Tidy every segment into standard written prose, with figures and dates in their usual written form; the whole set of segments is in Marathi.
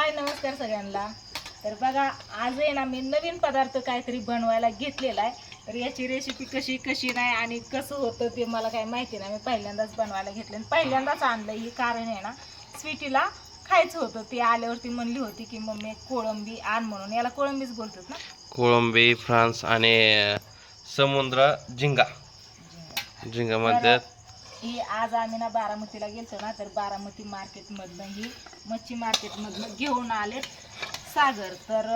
हाय नमस्कार सगळ्यांना। तर बघा आज आहे ना मी नवीन पदार्थ काहीतरी बनवायला घेतलेला आहे। तर याची रेसिपी कशी नाही आणि कसं होतं ते मला काही माहिती नाही। मी पहिल्यांदाच बनवायला घेतलं आणि पहिल्यांदाच आणलं। ही कारण आहे ना स्वीटीला खायचं होतं। ती आल्यावरती म्हणली होती की मम्मी कोळंबी आण म्हणून। याला कोळंबीच बोलतात ना? कोळंबी फ्रान्स आणि समुद्र झिंगा झिंगा म्हणतात। ही आज आम्ही ना बारामतीला गेलतो ना, तर बारामती मार्केटमधनं ही मच्छी मार्केटमधनं घेऊन आले सागर। तर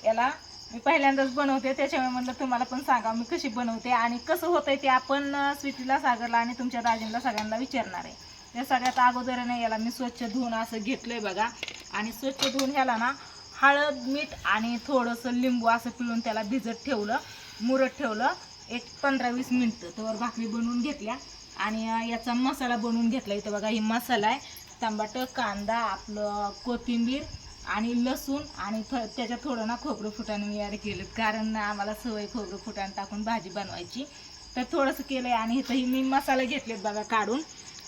याला मी पहिल्यांदाच बनवते, त्याच्यामुळे म्हटलं तुम्हाला पण सांगा मी कशी बनवते आणि कसं होतंय ते आपण स्वीटीला, सागरला आणि तुमच्या दाजींना सगळ्यांना विचारणार आहे। या सगळ्यात अगोदर याला मी स्वच्छ धुवून असं घेतलंय बघा। आणि स्वच्छ धुवून ह्याला ना हळद मीठ आणि थोडंसं लिंबू असं पिळून त्याला भिजत ठेवलं, मुरत ठेवलं एक 15-20 मिनिटं। तर भाकरी बनवून घेतल्या आणि याचा मसाला बनवून घेतला। इथं बघा ही मसाला आहे, टमाटर, कांदा, आपलं कोथिंबीर आणि लसूण आणि त्याच्यात थोडं ना खोबरं फुटाणे मी ॲड केलं, कारण आम्हाला सवय खोबरं फुटाणे टाकून भाजी बनवायची। तर थोडंसं केलं आहे। आणि इथं ही मी मसाले घेतलेत बघा काढून,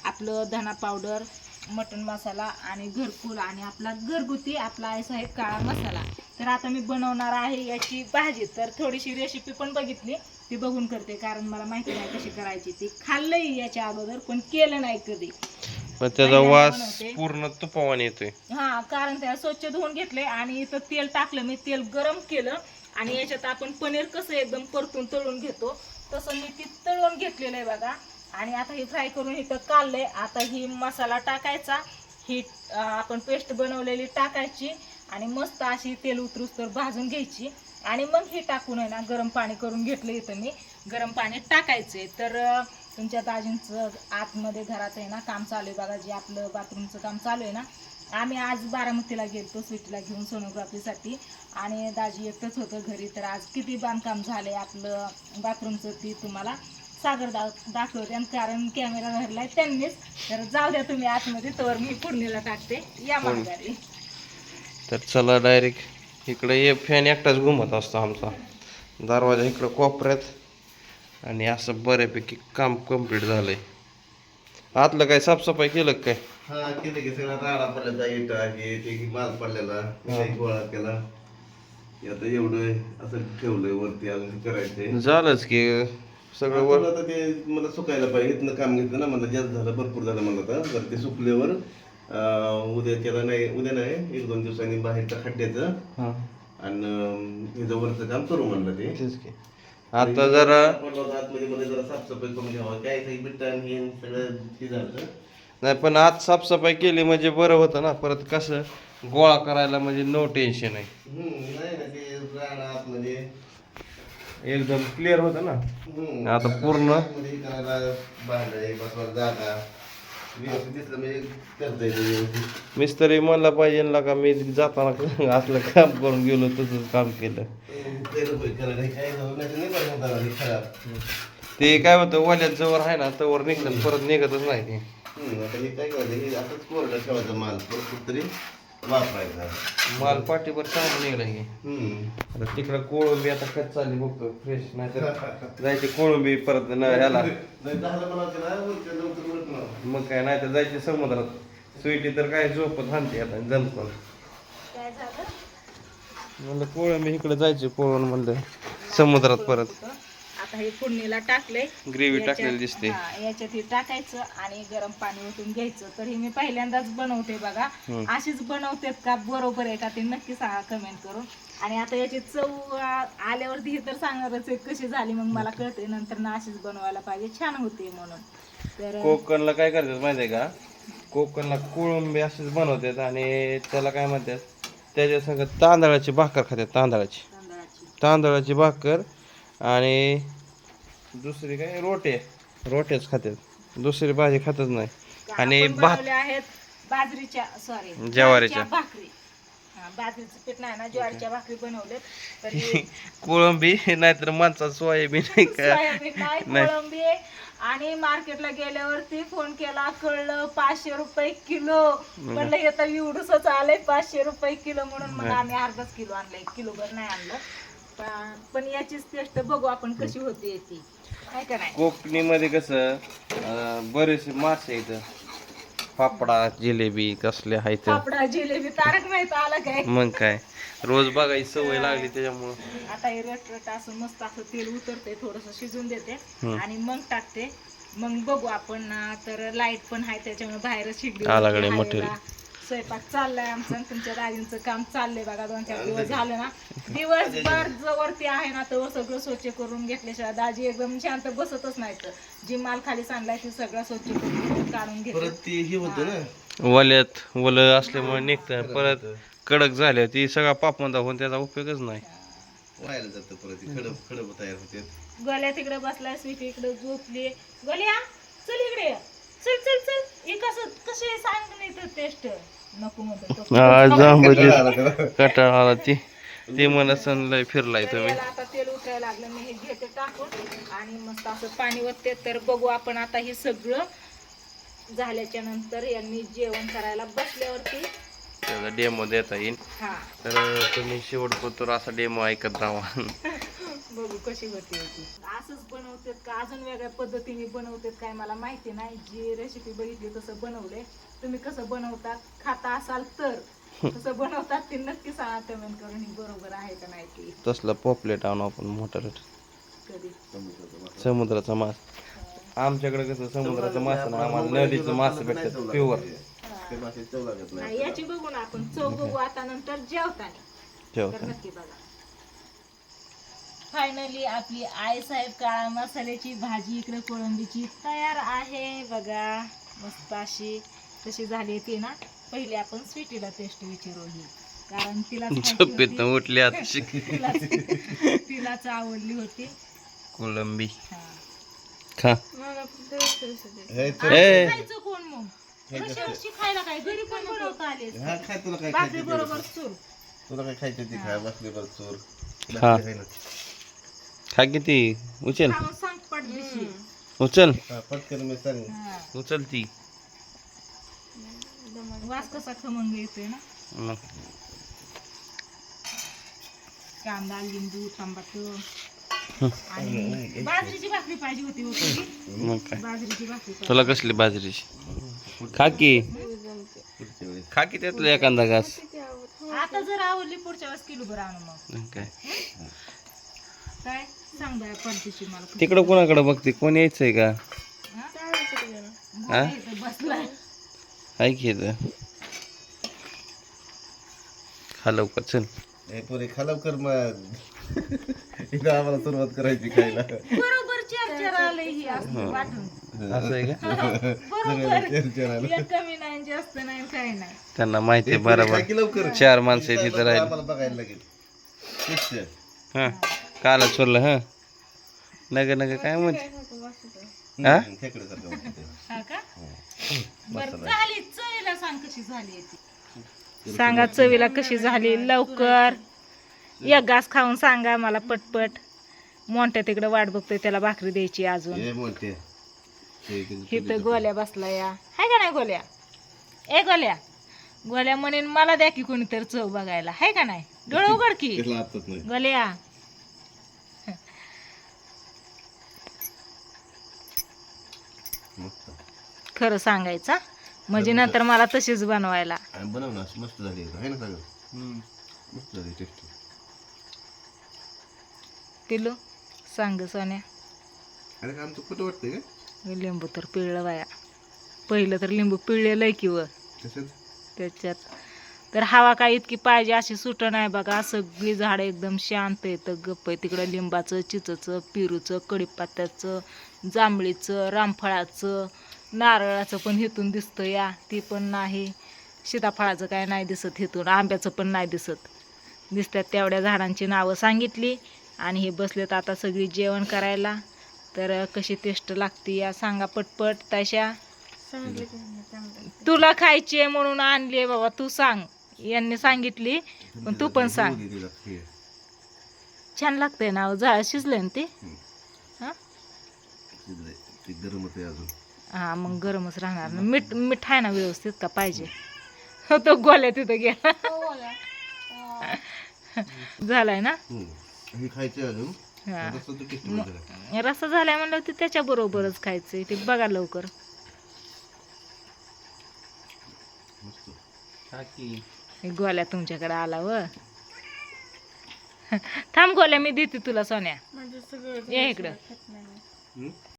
आपलं धना पावडर, मटन मसाला आणि घरकुल आणि आपला घरगुती आपला आहे साहेब काळा मसाला। तर आता मी बनवणार आहे याची भाजी। तर थोडीशी रेसिपी पण बघितली, ती बघून करते, कारण मला माहिती नाही कशी करायची। ती खाल्लंय याच्या अगोदर पण केलं नाही कधी, पण त्याचा वास पूर्ण तुपावाने येतोय। हा, कारण त्याला स्वच्छ धुवून घेतले आणि इथं तेल टाकलं मी, तेल गरम केलं आणि याच्यात आपण पनीर कसं एकदम परतून तळून घेतो तसं मी ती तळून घेतलेलं आहे बघा। आणि आता हे फ्राय करून इथं काढलंय। आता ही मसाला टाकायचा, ही आपण पेस्ट बनवलेली टाकायची आणि मस्त अशी तेल उतरूस तर भाजून घ्यायची आणि मग ही टाकून आहे ना गरम पाणी करून घेतलं इथं मी, गरम पाणी टाकायचंय। तर तुमच्या दाजींचं आतमध्ये घरात आहे ना काम चालू आहे बघा, जे आपलं बाथरूमचं काम चालू आहे ना। आम्ही आज बारामतीला गेलतो स्वीटीला घेऊन सोनोग्राफीसाठी आणि दाजी एकटंच होतं घरी। तर आज किती बांधकाम झालंय आपलं बाथरूमचं ती तुम्हाला सागर दाखवते, आणि कारण कॅमेरा धरलाय त्यांनीच। तर जाऊ द्या तुम्ही आतमध्ये, तर मी फोडणीला टाकते, या माघारी। तर चला डायरेक्ट इकडे ये। फॅन एकटाच घुमत असतो आमचा, दरवाजा इकडं कोपऱ्यात आणि असं बऱ्यापैकी काम कम्प्लीट झालंय। आतलं काय साफसफाई केलं काय? हा, केलं की सगळा राडा पडलेला, इटा हे ते माल पडलेला गोळा केला। आता एवढं असं ठेवलंय वरती, अजून करायचंय। झालंच की सगळं वर। आता ते मला सुकायला पाहिजे, इथनं काम घेतलं ना, मला जास्त झालं, भरपूर झालं मला। आता ते सुकल्यावर उद्या नाही, 1-2 दिवसांनी बाहेरच्या खड्ड्याचं आणि हे जवळचं काम करू म्हणलं ते। तेच की आता जरा आतमध्ये मध्ये जरा साफसफाई करून घ्यावं, काय काही बिट्टा हे सगळं हे झालं नाही, पण आत साफसफाई केली म्हणजे बरं होतं ना, परत कसं गोळा करायला म्हणजे नो टेन्शन आहे। नाही ना, ते राडा आतमध्ये एकदम क्लिअर होतं ना। आता पूर्ण करायला भांडे बसवायला जागा व्यवस्थित दिसलं म्हणजे करता येतं व्यवस्थित। मिस्त्री म्हणला पाहिजे ना का, मी जाताना असलं काम करून गेलो तसंच काम केलं। काय झालं नाही तर खराब ते काय होतं, वाल्यात जवळ आहे ना तवर निघतं, परत निघतच नाही ते। आता हे काय करायचं, हे असंच कोरडं ठेवायचा माल, परत तरी वापरायचा माल पाठीभर चांगलं निघला की। आता तिकडं कोळंबी आता कच चालली बघतो फ्रेश, नाही तर जायची कोळंबी परत ह्याला, मग काय नाही तर जायची समुद्रात। स्वीटी तर काय झोपत हाणते आता जमतं काय झालं म्हणलं, कोळंबी इकडे जायची पळून म्हणलं समुद्रात परत। आता हे फोडणीला टाकलंय, ग्रेव्ही टाकलेली दिसते। याच्यात हे टाकायचं आणि गरम पाणी ओतून घ्यायचं। तर हे मी पहिल्यांदाच बनवते बघा, अशीच बनवतेत का बरोबर आहे का ते नक्की सांगा कमेंट करून। आणि आता याची चव आल्यावरती हे तर सांगणारच आहे कशी झाली, मग मला कळते नंतर ना अशीच बनवायला पाहिजे, छान होते म्हणून। तर कोकणला काय करतात माहिती आहे का, कोकणला कोळंबी अशीच बनवतात आणि त्याला काय म्हणतात, त्याच्या संग तांदळाची भाकर खातात। तांदळाची भाकर आणि दुसरी काय रोट्याच खातात, दुसरी भाजी खातच नाही। आणि भात आहेत बाजरीच्या ज्वारीच्या भाकरी, बाजरीचं पीठ नाही ना, ज्वारीच्या भाकरी बनवलेत। तर कोळंबी नाहीतर माणसा सोयाबीन नाही कोळंबी। आणि मार्केटला गेल्यावरती फोन केला, कळलं 500 रुपये किलो। म्हणलं हे तर एवढंच आलंय 500 रुपये किलो म्हणून, मग आम्ही अर्धाच किलो आणलं, 1 किलोभर नाही आणलं। पण याचीच टेस्ट बघू आपण कशी होती ती, काय का नाही। कोकणीमध्ये कसं बरेचसे मासे येतं, फाफडा जिलेबी कसले आहेत फाफडा जिलेबी तारक मेहता आला काय. मग काय रोज बघायची सवय लागली त्याच्यामुळं. आता हे रट असं मस्त असं तेल उतरते, थोडस शिजून देते आणि मग टाकते. मग बघू आपण ना. तर लाईट पण आहे त्याच्यामुळे बाहेरच शिकली आलाकडे मोठे स्वयंपाक चाललाय आमचं आणि तुमच्या दाजींचं काम चाललंय बघा. 2-4 दिवस झालं ना, दिवसभर जवळती आहे ना तर सगळं स्वच्छ करून घेतल्याशिवाय दाजी एकदम शांत बसतच नाही. तर जी माल खाली सांडलाय ती सगळं स्वच्छ करून काढून घेते. परत ते हे होतं ना वल्यात वलं असल्यामुळे निघतं, परत कडक झाले ती सगळा पापंदा होऊन त्याचा उपयोगच नाही. व्हायला जातं परत ते खडप खडप तयार होते. गल्या तिकडे बसलाय, स्वीटी इकडे झोपली. गल्या चल इकडे, चल चल चल. हे कसं कसे सांग नाही तर टेस्ट नको म्हणतो. कटाळा आला ती मला सणलाय फिरलाय तुम्ही. आता तेल उतरायला लागलं, मी हे घेते टाकून आणि मस्त असं पाणी ओतते. तर बघू आपण आता हे सगळं झाल्याच्या नंतर यांनी जेवण करायला बसल्यावरती त्याचा डेमो देता येईल. हा तर तुम्ही शेवटपर्यंत असा डेमो ऐकत राहा. बघू कशी होती होती. असंच बनवतात का अजून वेगळ्या पद्धतीने बनवतात काय मला माहिती नाही. जी रेसिपी बघितली तसं बनवले. तुम्ही कसं बनवतात खाता असाल तर कसं बनवतात ते नक्की सांगा कमेंट करून. ही बरोबर आहे का नाही ती. तसला पॉपलेट आणू आपण मोठा कधी समुद्राचा मास. आमच्याकडे कसं समुद्राचा मासा ना, आम्हाला नदीचं मासे भेटतात प्युअर. ते मासे चव लागत नाही. नाही, याची बघू ना आपण चव बघू आता नंतर जेवताना. तर ठेव. नक्की बघा. फायनली आपली आई साहेब काळा मसाल्याची भाजी इकडे कोळंबीची तयार आहे बघा. मस्त अशी कशी झाली ती ना. पहिले आपण स्वीटीला टेस्ट विचारू ही, कारण तिला झोपेत उठली आता तिलाच आवडली होती कोळंबी. हा. खा. हे खायचं कोण मग कशी खायला काय घरी पण बनवता आले. हा खाय, तुला काय भाकरी खायचं बरोबर चूर. तुला काय खायचं ते खा. बसली बरं चोर हा. खा किती उचल खाऊन सांग पटदिशी. उचल पटकन मी सांग. हा. उचल ती. वास कसा खमंग येतोय ना. मग कांदा लिंबू टमाटर आणि बाजरीची भाकरी पाहिजे होती होती. मग काय बाजरीची भाकरी पाहिजे. तुला कसली बाजरीची खा की. खा की त्यातलं एखादा घास. आता जर आवडली पुढच्या वेळेस किलो बरं आणू मग. मग काय काय सांग बाय पडतीशी मला. तिकडं कोणाकडे बघते, कोण यायचंय का? हा? बसलाय. ऐक इथं. खा लवकर चल. पुरे खालाव कर मग. इथं आम्हाला सुरुवात करायची खायला. बरोबर चार आलंय ही असं वाटून. असं आहे का? बरोबर एक कमी नाही जास्त नाही काही नाही. त्यांना माहिती आहे बरोबर. लवकर 4 माणसं आहे तिथं राहील. आम्हाला बघायला लागेल. हा काला चोरलं. हा नग काय म्हणते. हा हा का बरं झाली. चवीला सांग कशी झाली ती. सांगा चवीला कशी झाली लवकर. एक घास खाऊन सांगा मला पटपट. मोठ्या तिकडे वाट बघतोय त्याला भाकरी द्यायची अजून. इथं गोल्या बसला या. हाय का नाही गोल्या. ए गोल्या. गोल्या म्हणेन मला द्या की कोणीतरी चव बघायला. हाय का नाही. डोळे उघड की गोल्या. खरं सांगायचं म्हणजे नंतर मला तशीच बनवायला. बनव ना मस्त झाली आहे ना सगळं. मस्त झाली टेस्ट. किलो सांग सोन्या. अरे आमचं कुठं वाटतंय का. लिंबू तर पिळलं बाया. पहिलं तर लिंबू पिळलेलं की व त्याच्यात. तर हवा काय इतकी पाहिजे अशी सुट नाही बघा. सगळी झाडं एकदम शांत येतं गप्प आहे. तिकडं लिंबाचं चिचचं पेरूचं कडीपत्त्याचं जांभळीचं रामफळाचं नारळाचं पण हिथून दिसतं या. ती पण नाही. सीताफळाचं काय नाही दिसत हिथून. आंब्याचं पण नाही दिसत. दिसतात तेवढ्या झाडांची नावं सांगितली. आणि हे बसलेत आता सगळी जेवण करायला. तर कशी टेस्ट लागते या सांगा पटपट. तशा तुला खायची आहे म्हणून आणली आहे बाबा. तू सांग. यांनी सांगितली पण तू पण सांग. छान लागतंय ना. झाड शिजलंय ना ते. हा हा मग गरमच राहणार ना. मीठ आहे ना व्यवस्थित का पाहिजे. तो गोल्या तिथं गेला. झालाय ना. हा रस्सा झालाय म्हणलं ते त्याच्या बरोबरच खायचंय. ते बघा लवकर. हे गोल्या तुमच्याकडे आला व थांब गोल्या मी देते तुला सोन्या ये इकडं